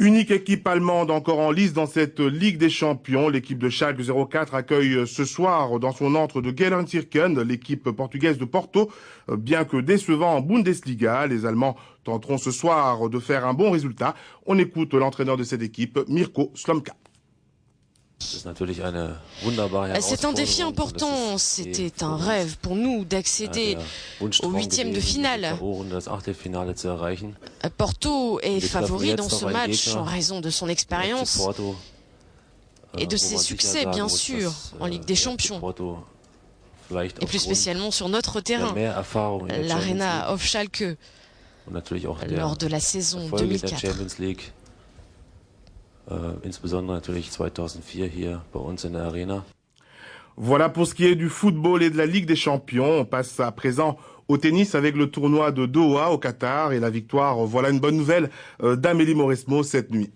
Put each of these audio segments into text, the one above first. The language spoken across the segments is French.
Unique équipe allemande encore en lice dans cette Ligue des Champions. L'équipe de Schalke 04 accueille ce soir dans son antre de Gelsenkirchen l'équipe portugaise de Porto. Bien que décevant en Bundesliga, les Allemands tenteront ce soir de faire un bon résultat. On écoute l'entraîneur de cette équipe, Mirko Slomka. C'est un défi important, c'était un rêve pour nous d'accéder au huitième de finale. Porto est favori dans ce match en raison de son expérience et de ses succès bien sûr en Ligue des Champions et plus spécialement sur notre terrain, l'Arena of Schalke, lors de la saison 2004. Insbesondere natürlich 2004 hier bei uns in der Arena. Voilà pour ce qui est du football et de la Ligue des Champions. On passe à présent au tennis avec le tournoi de Doha au Qatar et la victoire, voilà une bonne nouvelle, d'Amélie Mauresmo cette nuit.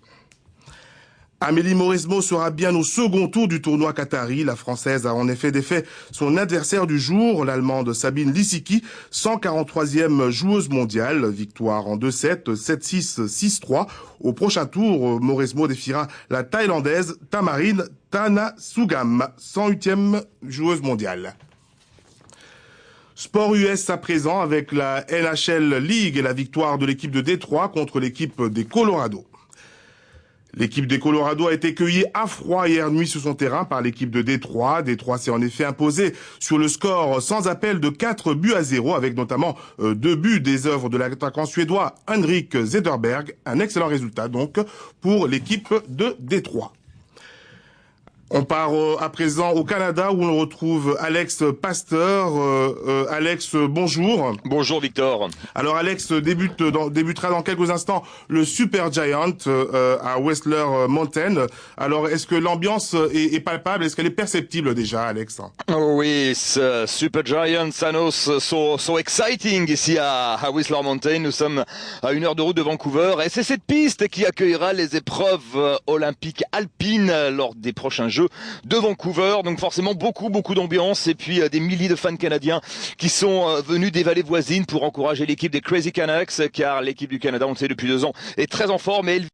Amélie Mauresmo sera bien au second tour du tournoi qatari. La Française a en effet défait son adversaire du jour, l'Allemande Sabine Lisicki, 143e joueuse mondiale. Victoire en 2-7, 7-6, 6-3. Au prochain tour, Mauresmo défiera la Thaïlandaise Thammarin Thanasugam, 108e joueuse mondiale. Sport US à présent avec la NHL League et la victoire de l'équipe de Détroit contre l'équipe des Colorado. L'équipe des Colorado a été cueillie à froid hier nuit sur son terrain par l'équipe de Détroit. Détroit s'est en effet imposé sur le score sans appel de 4-0 avec notamment 2 buts des œuvres de l'attaquant suédois Henrik Zetterberg. Un excellent résultat donc pour l'équipe de Détroit. On part à présent au Canada où on retrouve Alex Pasteur. Alex, bonjour. Bonjour Victor. Alors Alex débutera dans quelques instants le Super Giant à Whistler Mountain. Alors est-ce que l'ambiance est palpable? Est-ce qu'elle est perceptible déjà, Alex? Oh oui, ce Super Giant s'annonce so exciting ici à Whistler Mountain. Nous sommes à 1 heure de route de Vancouver et c'est cette piste qui accueillera les épreuves olympiques alpines lors des prochains Jeux de Vancouver, donc forcément beaucoup d'ambiance et puis des milliers de fans canadiens qui sont venus des vallées voisines pour encourager l'équipe des Crazy Canucks, car l'équipe du Canada, on le sait depuis 2 ans, est très en forme et elle